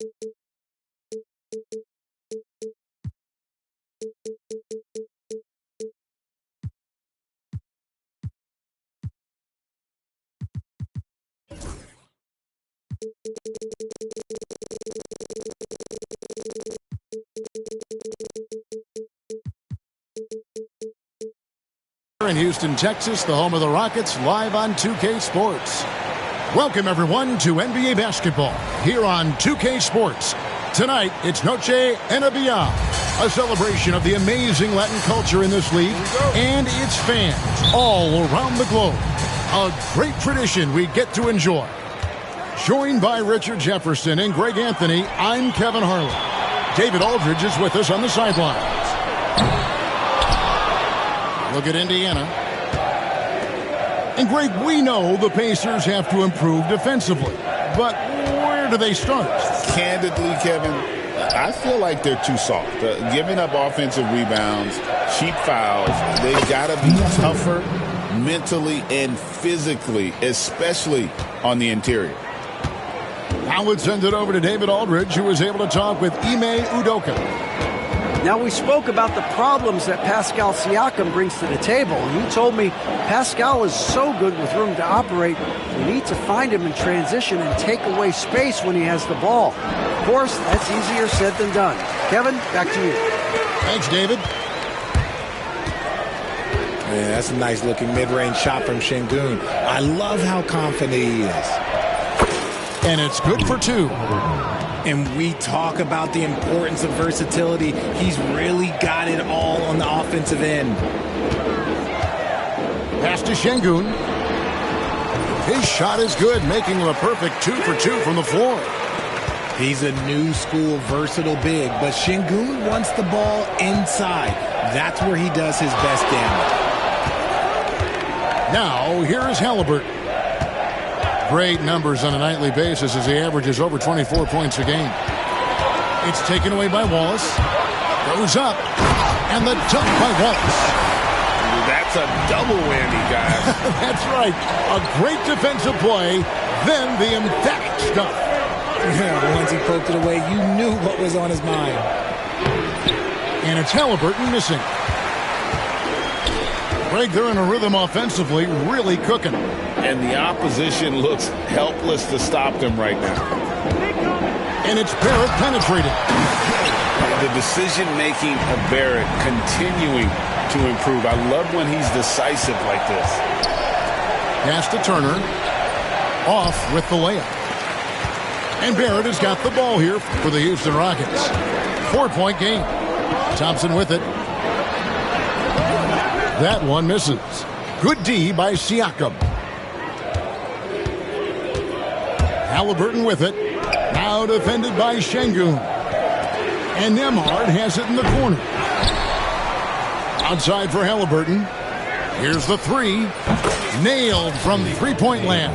In Houston, Texas, the home of the Rockets, live on 2K Sports. Welcome, everyone, to NBA basketball here on 2K Sports. Tonight, it's Noche and a Beyond, a celebration of the amazing Latin culture in this league and its fans all around the globe. A great tradition we get to enjoy. Joined by Richard Jefferson and Greg Anthony, I'm Kevin Harlan. David Aldridge is with us on the sidelines. Look at Indiana. And Greg, we know the Pacers have to improve defensively, but where do they start? Candidly, Kevin, I feel like they're too soft. Giving up offensive rebounds, cheap fouls, they've got to be tougher mentally and physically, especially on the interior. Now let's send it over to David Aldridge, who was able to talk with Ime Udoka. Now, we spoke about the problems that Pascal Siakam brings to the table, and he told me Pascal is so good with room to operate, we need to find him in transition and take away space when he has the ball. Of course, that's easier said than done. Kevin, back to you. Thanks, David. Man, that's a nice-looking mid-range shot from Şengün. I love how confident he is. And it's good for two. And we talk about the importance of versatility. He's really got it all on the offensive end. Pass to Şengün. His shot is good, making him a perfect 2 for 2 from the floor. He's a new school versatile big, but Şengün wants the ball inside. That's where he does his best damage. Now, here is Halliburton. Great numbers on a nightly basis as he averages over 24 points a game. It's taken away by Wallace. Goes up. And the dunk by Wallace. That's a double whammy, guys. That's right. A great defensive play, then the emphatic stuff. Yeah, once he poked it away, you knew what was on his mind. And it's Halliburton missing. Greg, they're in a rhythm offensively, really cooking. And the opposition looks helpless to stop them right now. And it's Barrett penetrating. The decision-making of Barrett continuing to improve. I love when he's decisive like this. Pass to Turner. Off with the layup. And Barrett has got the ball here for the Houston Rockets. 4-point game. Thompson with it. That one misses. Good D by Siakam. Halliburton with it. Now defended by Şengün. And Nembhard has it in the corner. Outside for Halliburton. Here's the three. Nailed from three-point land.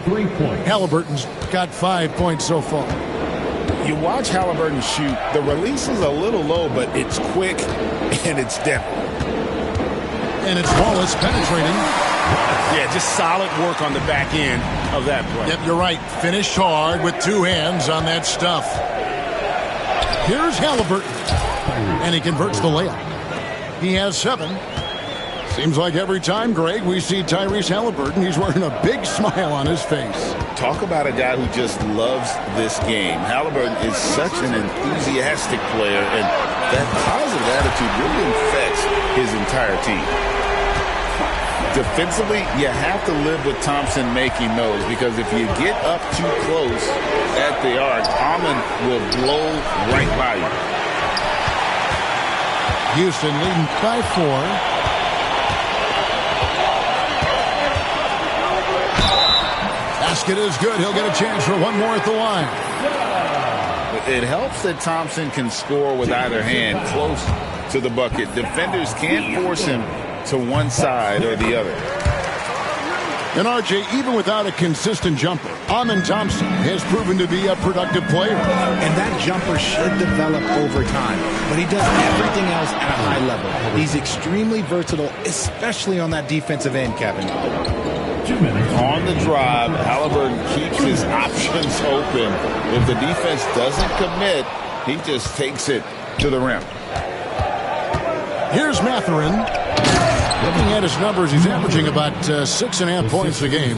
3 points. Halliburton's got 5 points so far. You watch Halliburton shoot. The release is a little low, but it's quick and it's definite. And it's Wallace penetrating. Yeah, just solid work on the back end of that play. Yep, you're right. Finished hard with two hands on that stuff. Here's Halliburton. And he converts the layup. He has 7. Seems like every time, Greg, we see Tyrese Halliburton, he's wearing a big smile on his face. Talk about a guy who just loves this game. Halliburton is such an enthusiastic player, and that positive attitude really infects his entire team. Defensively, you have to live with Thompson making those, because if you get up too close at the arc, Almond will blow right by you. Houston leading by 4. Basket is good. He'll get a chance for one more at the line. It helps that Thompson can score with either hand close to the bucket. Defenders can't force him to one side or the other. And RJ, even without a consistent jumper, Amen Thompson has proven to be a productive player. And that jumper should develop over time. But he does everything else at a high level. He's extremely versatile, especially on that defensive end, Kevin. 2 minutes. On the drive, Halliburton keeps his options open. If the defense doesn't commit, he just takes it to the rim. Here's Mathurin. Looking at his numbers, he's averaging about 6.5 points a game.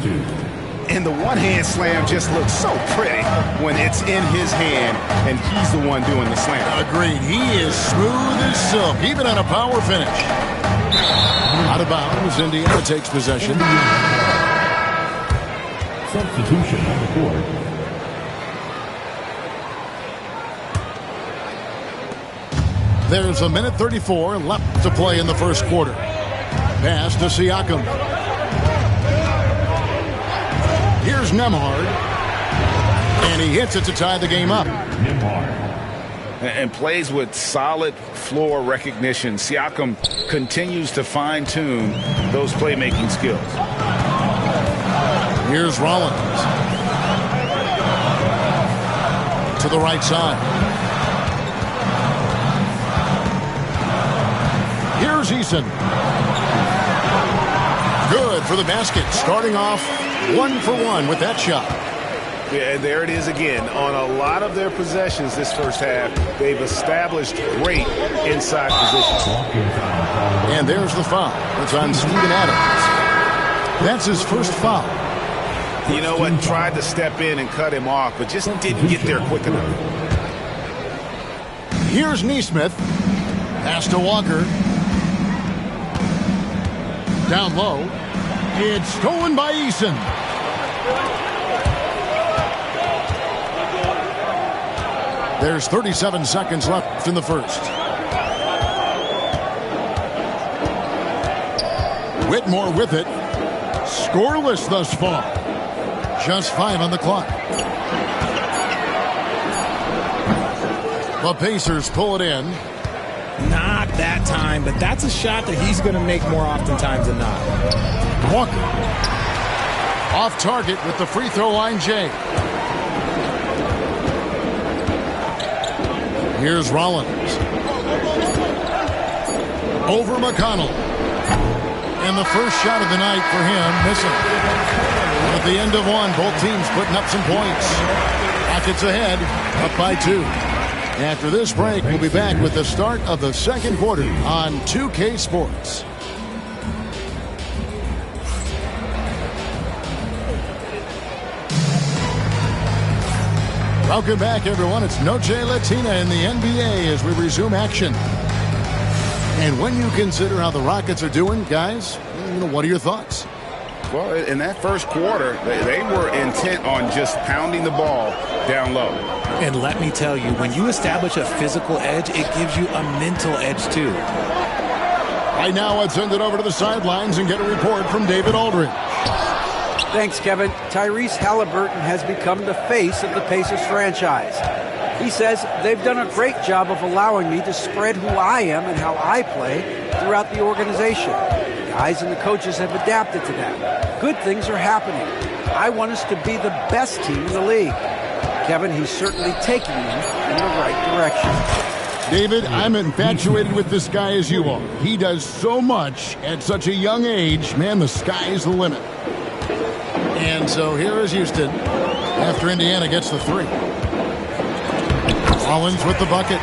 And the one-hand slam just looks so pretty when it's in his hand and he's the one doing the slam. Agreed. He is smooth as silk, even on a power finish. Out of bounds, Indiana takes possession. Substitution on the court. There's 1:34 left to play in the first quarter. Pass to Siakam. Here's Nembhard. And he hits it to tie the game up. And plays with solid floor recognition. Siakam continues to fine-tune those playmaking skills. Here's Rollins. To the right side. Here's Eason. Good for the basket. Starting off 1 for 1 with that shot. Yeah, and there it is again. On a lot of their possessions this first half, they've established great inside positions. And there's the foul. It's on Steven Adams. That's his first foul. You know what? Tried to step in and cut him off, but just didn't get there quick enough. Here's Nesmith. Pass to Walker. Down low. It's stolen by Eason. There's 37 seconds left in the first. Whitmore with it. Scoreless thus far. Just 5 on the clock. The Pacers pull it in. Not that time, but that's a shot that he's going to make more oftentimes than not. Walker. Off target with the free throw line, Jay. Here's Rollins. Over McConnell. And the first shot of the night for him, missing. At the end of one, both teams putting up some points. Rockets ahead, up by 2. After this break, we'll be back with the start of the second quarter on 2K Sports. Welcome back, everyone. It's Noche Latina in the NBA as we resume action. And when you consider how the Rockets are doing, guys, what are your thoughts? Well, in that first quarter, they were intent on just pounding the ball down low. And let me tell you, when you establish a physical edge, it gives you a mental edge, too. Right now, let's send it over to the sidelines and get a report from David Aldridge. Thanks, Kevin. Tyrese Halliburton has become the face of the Pacers franchise. He says they've done a great job of allowing me to spread who I am and how I play throughout the organization. The guys and the coaches have adapted to that. Good things are happening. I want us to be the best team in the league. Kevin, he's certainly taking me in the right direction. David, I'm infatuated with this guy as you are. He does so much at such a young age. Man, the sky's the limit. And so here is Houston after Indiana gets the 3. Rollins with the bucket.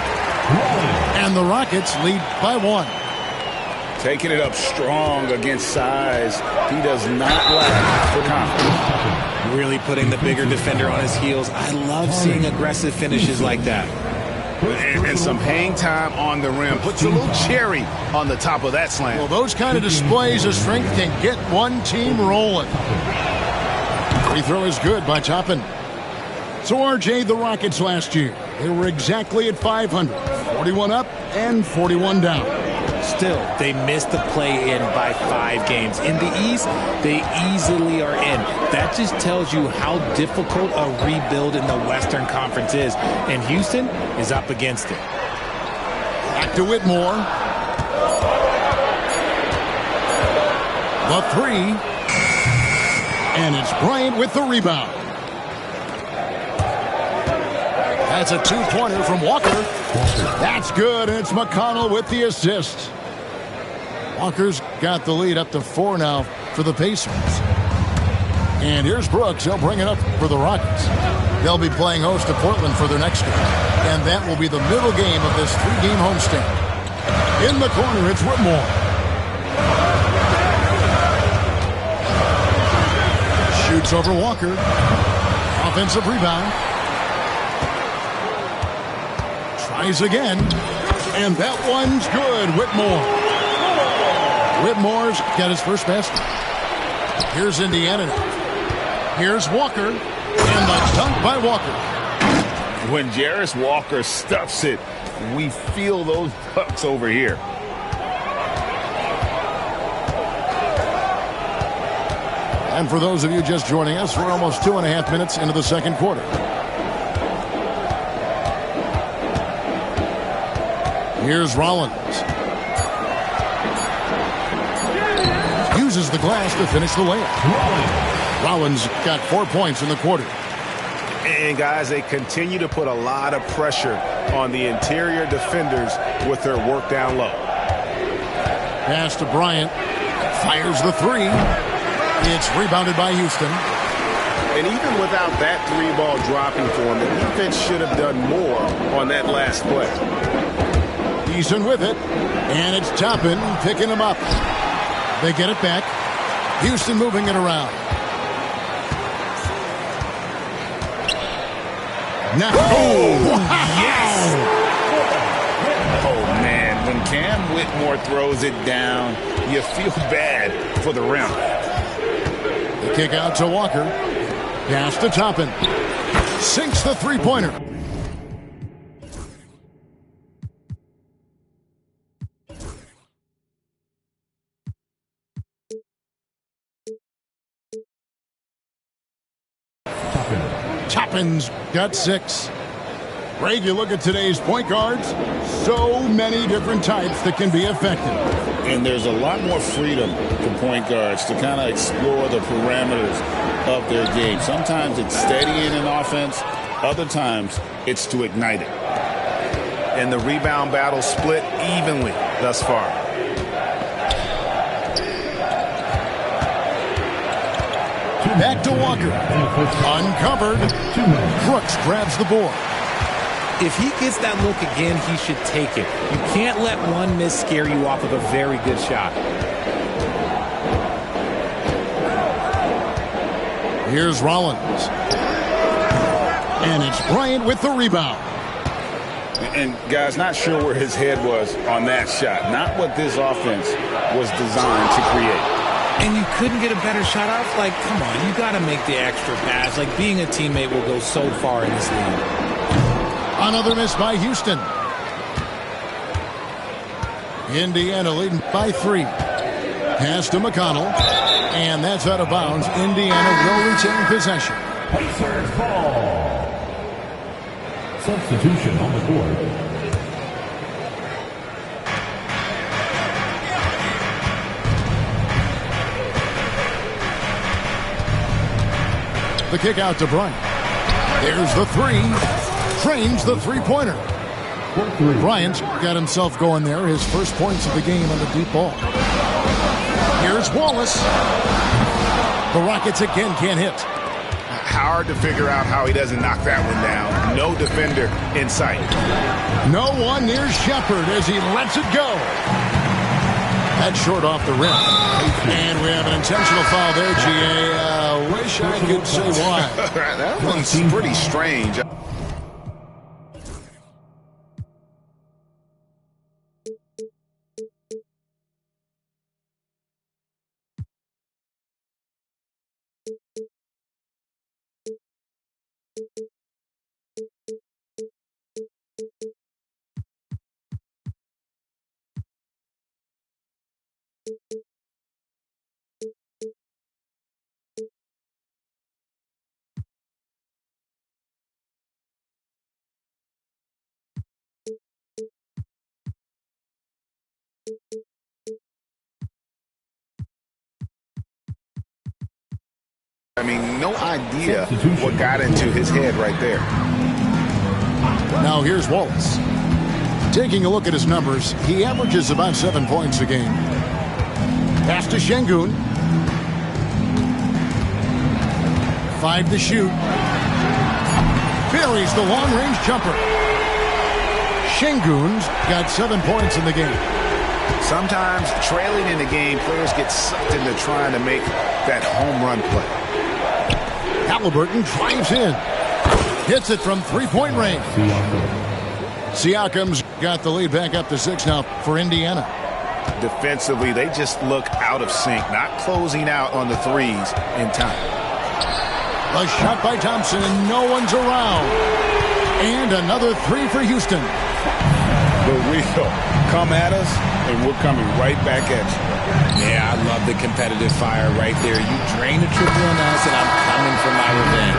And the Rockets lead by 1. Taking it up strong against size. He does not lack for confidence. Really putting the bigger defender on his heels. I love seeing aggressive finishes like that. And some hang time on the rim. Puts a little cherry on the top of that slam. Well, those kind of displays of strength can get one team rolling. Free throw is good by Toppin. So, RJ, the Rockets last year, they were exactly at 500. 41 up and 41 down. Still, they missed the play-in by 5 games. In the East, they easily are in. That just tells you how difficult a rebuild in the Western Conference is. And Houston is up against it. Back to Whitmore. The 3. And it's Bryant with the rebound. That's a 2-pointer from Walker. That's good, and it's McConnell with the assist. Walker's got the lead up to 4 now for the Pacers. And here's Brooks. He'll bring it up for the Rockets. They'll be playing host to Portland for their next game. And that will be the middle game of this 3-game homestand. In the corner, it's Whitmore. Shoots over Walker. Offensive rebound. Tries again. And that one's good. Whitmore. Whitmore's got his first basket. Here's Indiana now. Here's Walker. And the dunk by Walker. When Jarris Walker stuffs it, we feel those pucks over here. And for those of you just joining us, we're almost 2.5 minutes into the second quarter. Here's Rollins. Uses the glass to finish the layup. Rollins got 4 points in the quarter. And, guys, they continue to put a lot of pressure on the interior defenders with their work down low. Pass to Bryant. Fires the three. It's rebounded by Houston. And even without that three ball dropping for him, the defense should have done more on that last play. Eason with it. And it's Toppin picking him up. They get it back. Houston moving it around. Now, Yes! Oh, man, when Cam Whitmore throws it down, you feel bad for the rim. The kick out to Walker. Pass to Toppin. Sinks the three-pointer. Toppin's got 6. Greg, you look at today's point guards, so many different types that can be effective. And there's a lot more freedom for point guards to kind of explore the parameters of their game. Sometimes it's steadying an offense. Other times it's to ignite it. And the rebound battle split evenly thus far. Back to Walker. Uncovered. Brooks grabs the board. If he gets that look again, he should take it. You can't let one miss scare you off of a very good shot. Here's Rollins. And it's Bryant with the rebound. And, guys, not sure where his head was on that shot. Not what this offense was designed to create. And you couldn't get a better shot. I was like, come on, you got to make the extra pass. Like, being a teammate will go so far in this league. Another miss by Houston. Indiana leading by 3. Pass to McConnell. And that's out of bounds. Indiana will retain possession. Pacers ball. Substitution on the court. The kick out to Bryant. There's the three. Trains the three-pointer. Bryant's got himself going there. His first points of the game on the deep ball. Here's Wallace. The Rockets again can't hit. Hard to figure out how he doesn't knock that one down. No defender in sight. No one near Shepard as he lets it go. That's short off the rim. And we have an intentional foul there, G.A. Wish I could say why. That one's pretty strange. I mean, no idea what got into his head right there. Now here's Wallace. Taking a look at his numbers, he averages about 7 points a game. Pass to Şengün. 5 to shoot. Buries the long-range jumper. Şengün's got 7 points in the game. Sometimes trailing in the game, players get sucked into trying to make that home run play. Haliburton drives in. Hits it from three-point range. Siakam's got the lead back up to 6 now for Indiana. Defensively, they just look out of sync, not closing out on the threes in time. A shot by Thompson, and no one's around. And another 3 for Houston. The real come at us, and we're coming right back at you. Yeah, I love the competitive fire right there. You drain a triple on us, and I'm coming for my revenge.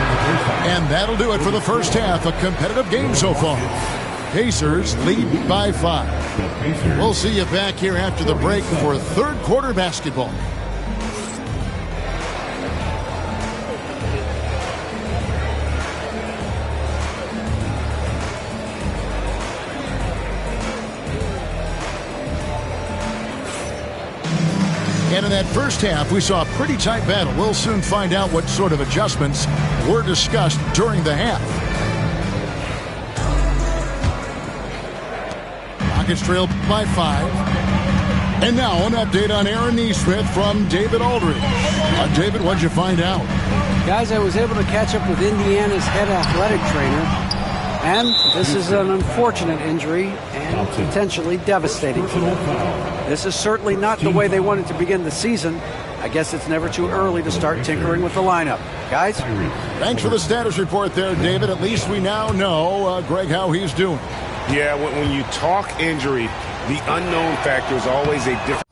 And that'll do it for the first half. A competitive game so far. Pacers lead by 5. We'll see you back here after the break for third quarter basketball. And in that first half, we saw a pretty tight battle. We'll soon find out what sort of adjustments were discussed during the half. Rockets trailed by 5. And now an update on Aaron Nesmith from David Aldridge. David, what'd you find out? Guys, I was able to catch up with Indiana's head athletic trainer, and this is an unfortunate injury and potentially devastating for them. This is certainly not the way they wanted to begin the season. I guess it's never too early to start tinkering with the lineup. Guys? Thanks for the status report there, David. At least we now know, Greg, how he's doing. Yeah, when you talk injury, the unknown factor is always a different.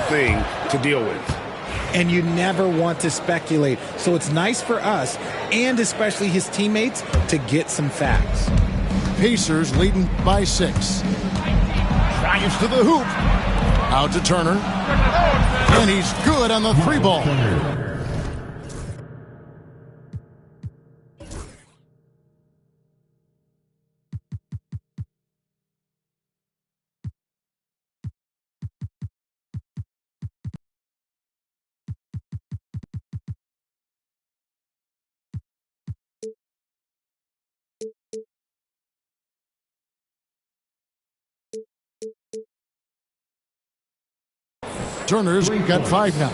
Thing to deal with. And you never want to speculate. So it's nice for us, and especially his teammates, to get some facts. Pacers leading by 6. Drives to the hoop. Out to Turner. And he's good on the 3 ball. Turner's got 5 now.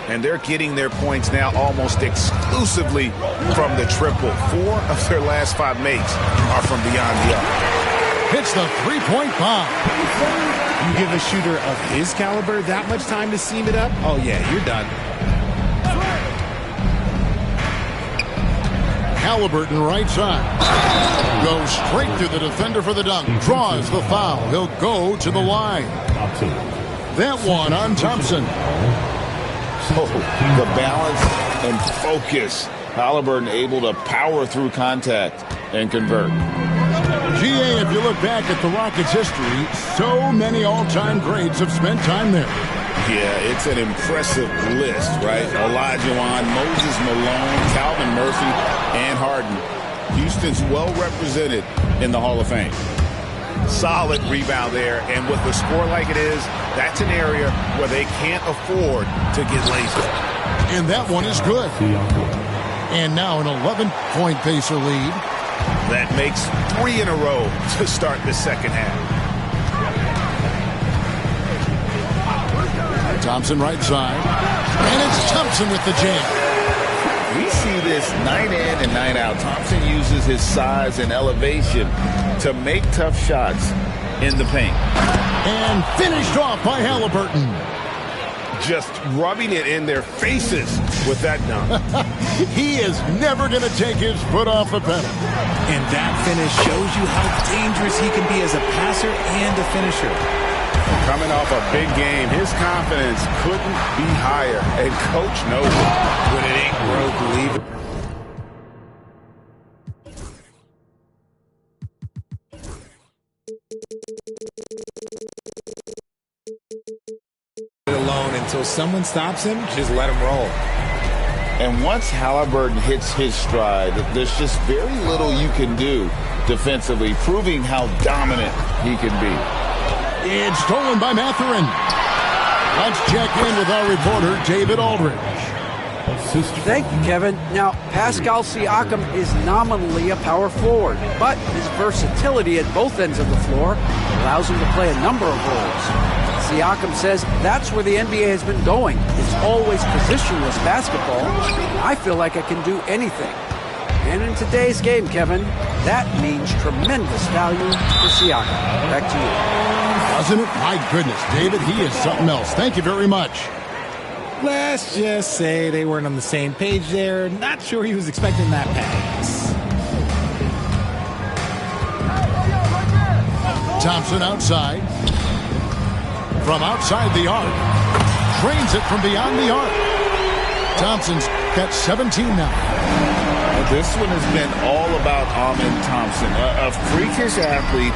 And they're getting their points now almost exclusively from the triple. 4 of their last 5 makes are from beyond the arc. Hits the 3-point bomb. You give a shooter of his caliber that much time to seam it up? Oh, yeah, you're done. Haliburton right side. Goes straight through the defender for the dunk. Draws the foul. He'll go to the line. That one on Thompson. Oh, the balance and focus. Haliburton able to power through contact and convert. GA, if you look back at the Rockets' history, so many all-time greats have spent time there. Yeah, it's an impressive list, right? Olajuwon, Moses Malone, Calvin Murphy, and Harden. Houston's well represented in the Hall of Fame. Solid rebound there, and with the score like it is, that's an area where they can't afford to get lazy. And that one is good. And now an 11-point Pacer lead. That makes 3 in a row to start the second half. Thompson right side. And it's Thompson with the jam. We see this night in and night out. Thompson uses his size and elevation to make tough shots in the paint. And finished off by Halliburton. Just rubbing it in their faces with that dunk. He is never going to take his foot off the pedal. And that finish shows you how dangerous he can be as a passer and a finisher. Coming off a big game, his confidence couldn't be higher, and Coach knows it. When it ain't broke, leave it. Alone until someone stops him, just let him roll. And once Halliburton hits his stride, there's just very little you can do defensively, proving how dominant he can be. It's stolen by Mathurin. Let's check in with our reporter, David Aldridge. Thank you, Kevin. Now, Pascal Siakam is nominally a power forward, but his versatility at both ends of the floor allows him to play a number of roles. Siakam says that's where the NBA has been going. It's always positionless basketball. I feel like I can do anything. And in today's game, Kevin, that means tremendous value for Siakam. Back to you. Doesn't it? My goodness, David, he is something else. Thank you very much. Let's just say they weren't on the same page there. Not sure he was expecting that pass. Thompson outside. From outside the arc. Drains it from beyond the arc. Thompson's got 17 now. This one has been all about Amen Thompson, a freakish athlete.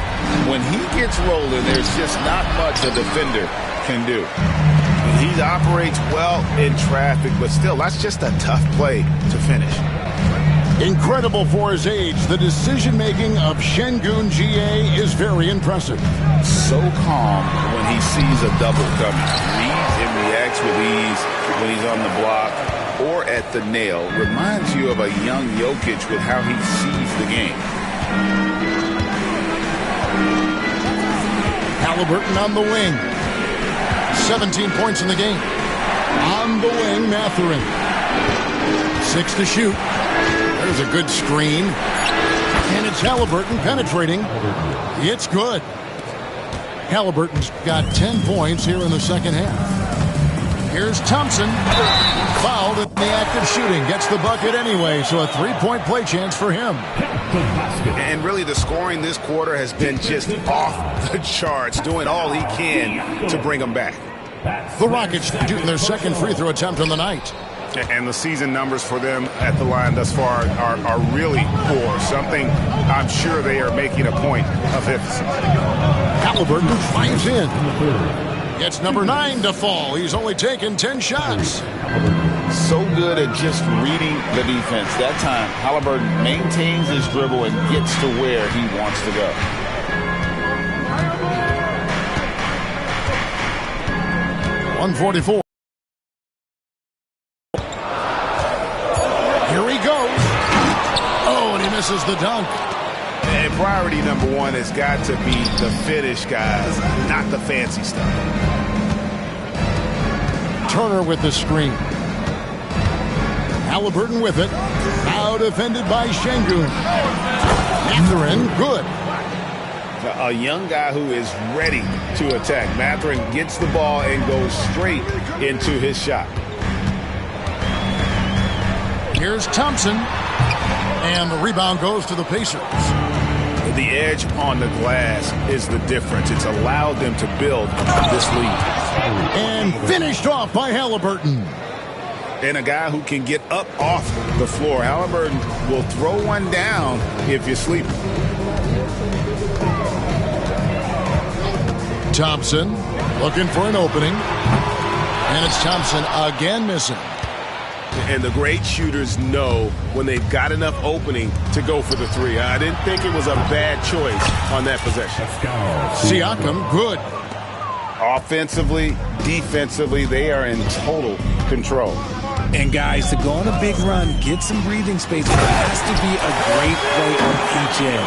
When he gets rolling, there's just not much a defender can do. He operates well in traffic, but still, that's just a tough play to finish. Incredible for his age. The decision-making of Şengün GA is very impressive. So calm when he sees a double coming. Reads and reacts with ease when he's on the block or at the nail. Reminds you of a young Jokic with how he sees the game. Halliburton on the wing. 17 points in the game. On the wing, Mathurin. 6 to shoot. There's a good screen. And it's Halliburton penetrating. It's good. Halliburton's got 10 points here in the second half. Here's Thompson. Fouled in the act of shooting. Gets the bucket anyway, so a three-point play chance for him. And really the scoring this quarter has been just off the charts, doing all he can to bring them back. The Rockets shooting their second free throw attempt on the night. And the season numbers for them at the line thus far are really poor. Something I'm sure they are making a point of emphasis. Halliburton drives in. Gets number 9 to fall. He's only taken 10 shots. So good at just reading the defense. That time, Halliburton maintains his dribble and gets to where he wants to go. .144. Here he goes. Oh, and he misses the dunk. And priority number one has got to be the finish, guys, not the fancy stuff. Turner with the screen. Halliburton with it. Now defended by Şengün. Mathurin, good. A young guy who is ready to attack. Mathurin gets the ball and goes straight into his shot. Here's Thompson. And the rebound goes to the Pacers. The edge on the glass is the difference. It's allowed them to build this lead. And finished off by Halliburton. And a guy who can get up off the floor. Halliburton will throw one down if you're sleeping. Thompson looking for an opening. And it's Thompson again missing. And the great shooters know when they've got enough opening to go for the three. I didn't think it was a bad choice on that possession. Siakam, good. Offensively, defensively, they are in total control. And guys, to go on a big run, get some breathing space, there has to be a great play on each end.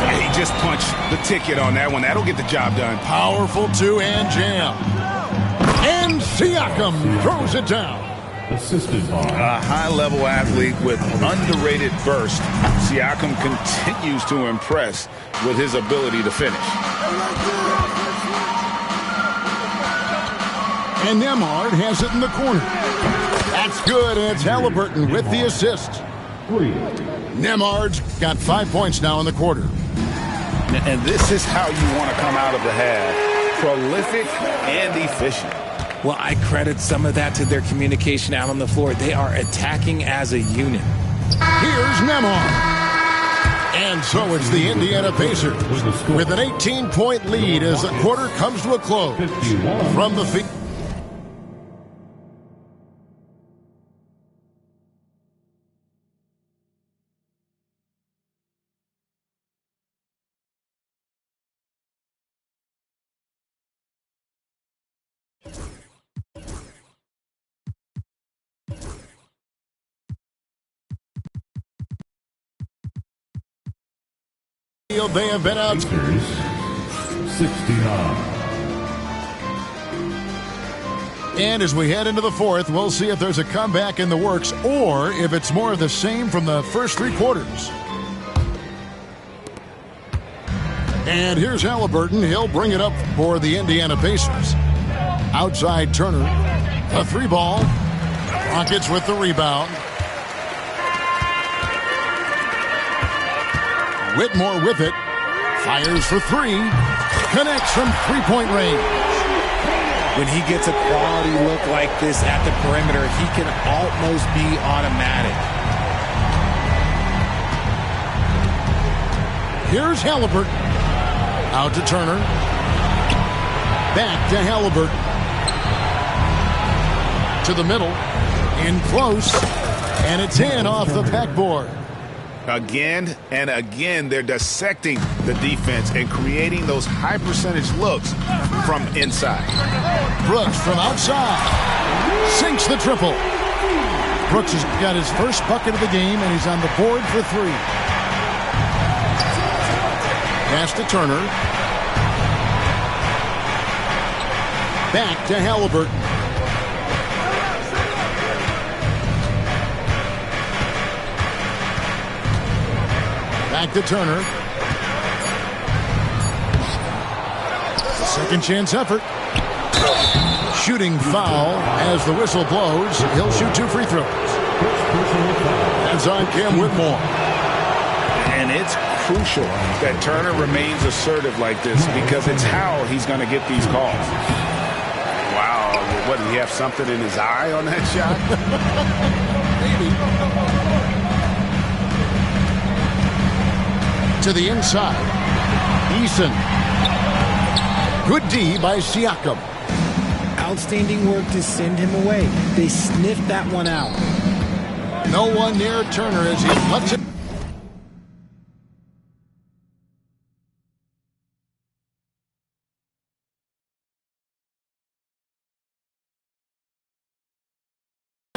Yeah, he just punched the ticket on that one. That'll get the job done. Powerful two-hand jam. And Siakam throws it down. Assisted by A high-level athlete with underrated burst. Siakam continues to impress with his ability to finish. And Nembhard has it in the corner. That's good, and it's Halliburton with the assist. 3. Nembhard's got 5 points now in the quarter. And this is how you want to come out of the half. Prolific and efficient. Well, I credit some of that to their communication out on the floor. They are attacking as a unit. Here's Nembhard. And so it's the Indiana Pacers with an 18-point lead as the quarter comes to a close. From the field. They have been out. 69. And as we head into the fourth, we'll see if there's a comeback in the works or if it's more of the same from the first 3 quarters. And here's Halliburton. He'll bring it up for the Indiana Pacers. Outside Turner. A 3-ball. Rockets with the rebound. Whitmore with it. Fires for 3. Connects from 3-point range. When he gets a quality look like this at the perimeter, he can almost be automatic. Here's Halliburton. Out to Turner. Back to Halliburton. To the middle. In close. And it's in off the backboard. Again and again, they're dissecting the defense and creating those high-percentage looks from inside. Brooks from outside. Sinks the triple. Brooks has got his first bucket of the game, and he's on the board for 3. Pass to Turner. Back to Halliburton. Back to Turner. Second chance effort. Shooting foul as the whistle blows. He'll shoot 2 free throws. That's on Cam Whitmore. And it's crucial that Turner remains assertive like this because it's how he's going to get these calls. Wow, what, did he have something in his eye on that shot? Maybe. To the inside. Eason. Good D by Siakam. Outstanding work to send him away. They sniffed that one out. No one near Turner as he lets it.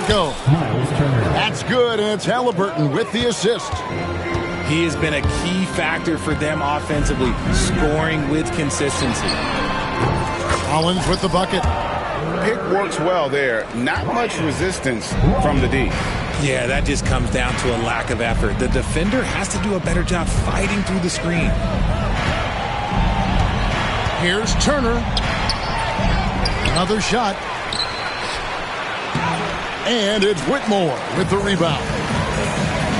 Go. That's good, and it's Halliburton with the assist. He has been a key factor for them offensively, scoring with consistency. Collins with the bucket. Pick works well there. Not much resistance from the D. Yeah, that just comes down to a lack of effort. The defender has to do a better job fighting through the screen. Here's Turner. Another shot. And it's Whitmore with the rebound.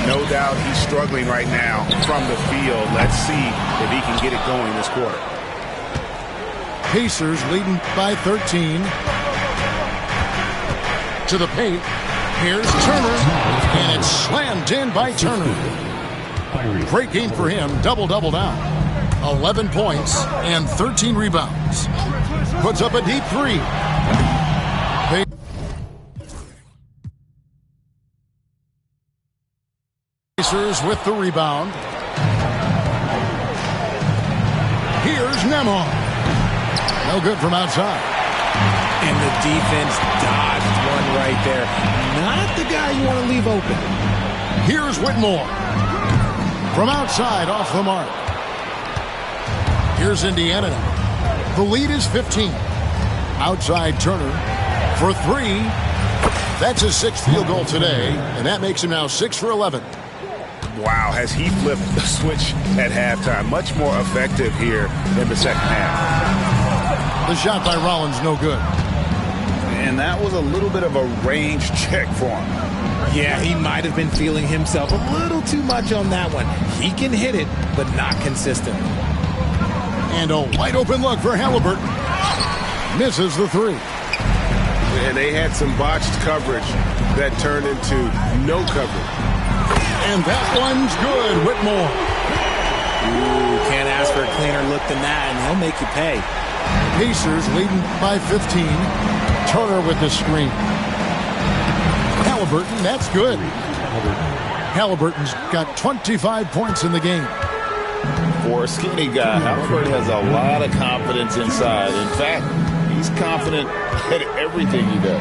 No doubt he's struggling right now from the field. Let's see if he can get it going this quarter. Pacers leading by 13. To the paint. Here's Turner. And it's slammed in by Turner. Great game for him. Double-double now. 11 points and 13 rebounds. Puts up a deep 3. Pacers with the rebound. Here's Nembhard. No good from outside. And the defense dodged one right there. Not the guy you want to leave open. Here's Whitmore. From outside, off the mark. Here's Indiana now. The lead is 15. Outside Turner for three. That's his sixth field goal today, and that makes him now 6 for 11. Wow, has he flipped the switch at halftime? Much more effective here in the second half. The shot by Rollins, no good. And that was a little bit of a range check for him. Yeah, he might have been feeling himself a little too much on that one. He can hit it, but not consistently. And a wide open look for Halliburton. Misses the three. And they had some botched coverage that turned into no coverage. And that one's good, Whitmore. Ooh, can't ask for a cleaner look than that, and he'll make you pay. Pacers leading by 15. Turner with the screen. Halliburton, that's good. Halliburton's got 25 points in the game. For a skinny guy, Halliburton has a lot of confidence inside. In fact, he's confident at everything he does.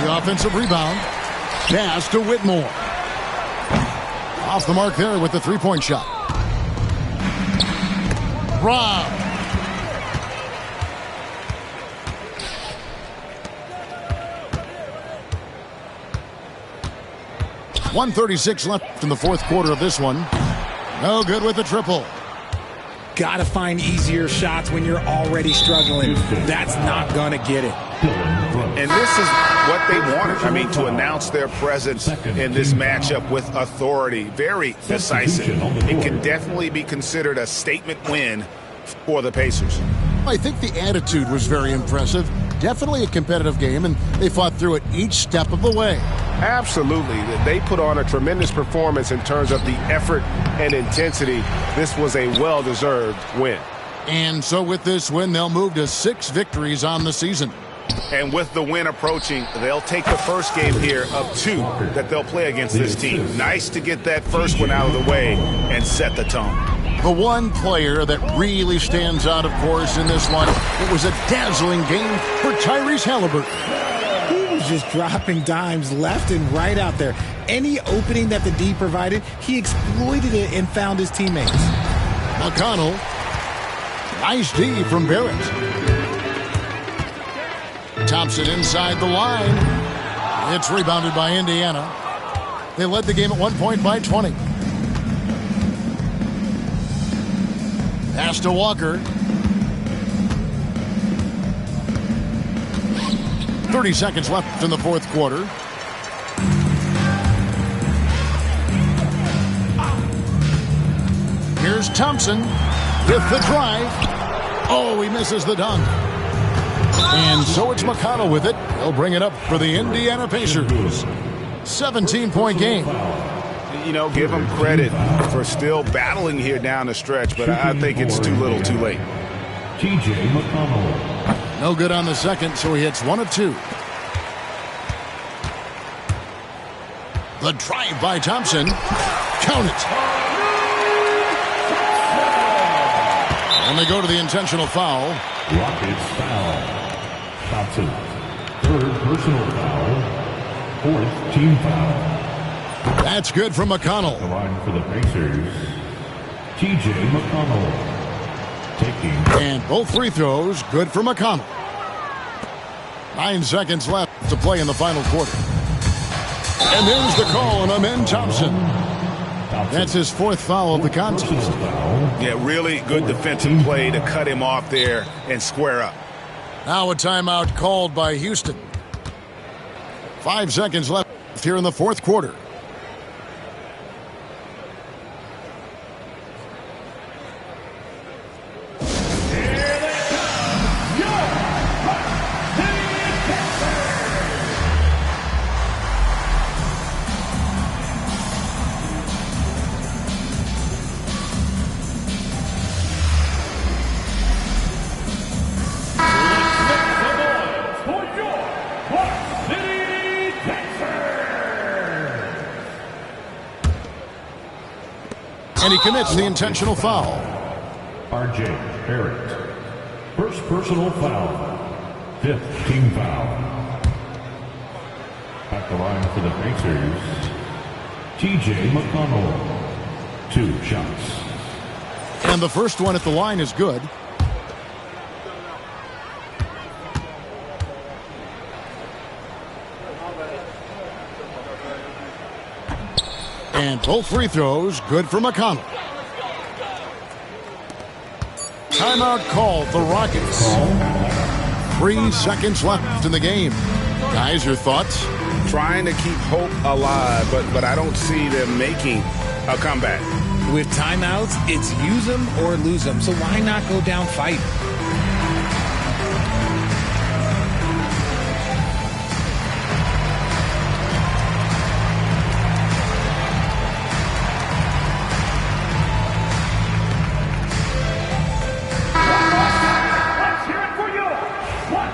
The offensive rebound. Pass to Whitmore. Off the mark there with the three-point shot. Rob. .136 left in the fourth quarter of this one. No good with the triple. Got to find easier shots when you're already struggling. That's not going to get it. And this is what they wanted. I mean, to announce their presence in this matchup with authority. Very decisive. It can definitely be considered a statement win for the Pacers. I think the attitude was very impressive. Definitely a competitive game, and they fought through it each step of the way. Absolutely. They put on a tremendous performance in terms of the effort and intensity. This was a well-deserved win. And so with this win, they'll move to 6 victories on the season. And with the win approaching, they'll take the first game here of 2 that they'll play against this team. Nice to get that first one out of the way and set the tone. The one player that really stands out, of course, in this one, it was a dazzling game for Tyrese Halliburton. He was just dropping dimes left and right out there. Any opening that the D provided, he exploited it and found his teammates. McConnell. Nice D from Barrett. Thompson inside the line. It's rebounded by Indiana. They led the game at one point by 20. Pass to Walker. 30 seconds left in the fourth quarter. Here's Thompson with the drive. Oh, he misses the dunk. And so it's McConnell with it. He'll bring it up for the Indiana Pacers. 17-point game. You know, give them credit for still battling here down the stretch, but I think it's too little too late. T.J. McConnell. No good on the second, so he hits 1 of 2. The drive by Thompson. Count it. And they go to the intentional foul. Rockets foul. Thompson. Third personal foul. Fourth team foul. That's good from McConnell. The line for the Pacers. T.J. McConnell. Taking. And both free throws good for McConnell. 9 seconds left to play in the final quarter. And there's the call on Amen Thompson. That's his 4th foul of the contest. Yeah, really good defensive play to cut him off there and square up. Now a timeout called by Houston. 5 seconds left here in the fourth quarter. And he commits the intentional foul. R.J. Barrett. First personal foul. fifth team foul. At the line for the Pacers, TJ McConnell. 2 shots. And the first one at the line is good. And both free throws good for McConnell. Timeout called the Rockets. 3 seconds left in the game. Guys, your thoughts? Trying to keep hope alive, but I don't see them making a comeback. With timeouts, it's use them or lose them. So why not go down fighting? Let's hear it for you. What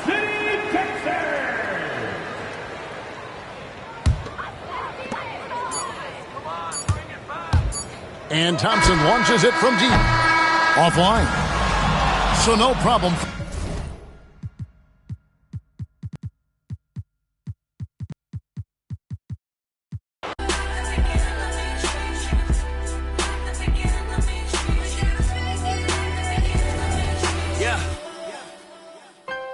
City, Texas? And Thompson launches it from deep. Offline. So no problem. Yeah.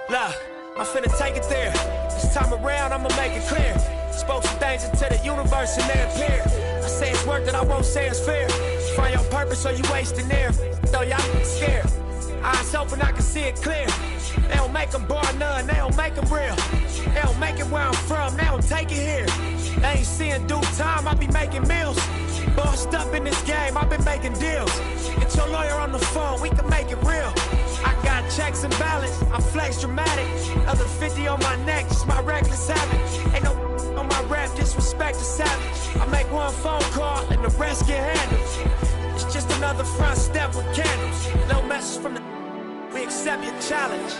Look, I'm finna take it there. This time around, I'ma make it clear. Spoke some things into the universe and they appear. I say it's work that I won't say it's fair. Find your purpose or you wasting air. Though y'all scared. Eyes open, I can see it clear. They don't make them bar none, they don't make them real. They don't make it where I'm from, they don't take it here. They ain't seeing due time, I be making meals. Bossed up in this game, I've been making deals. Get your lawyer on the phone, we can make it real. I got checks and balance, I flex dramatic. Other 50 on my neck, just my reckless habit. Ain't no on my rap, disrespect the savage. I make one phone call and the rest get handled. It's just another front step with candles. No message from the... We accept your challenge.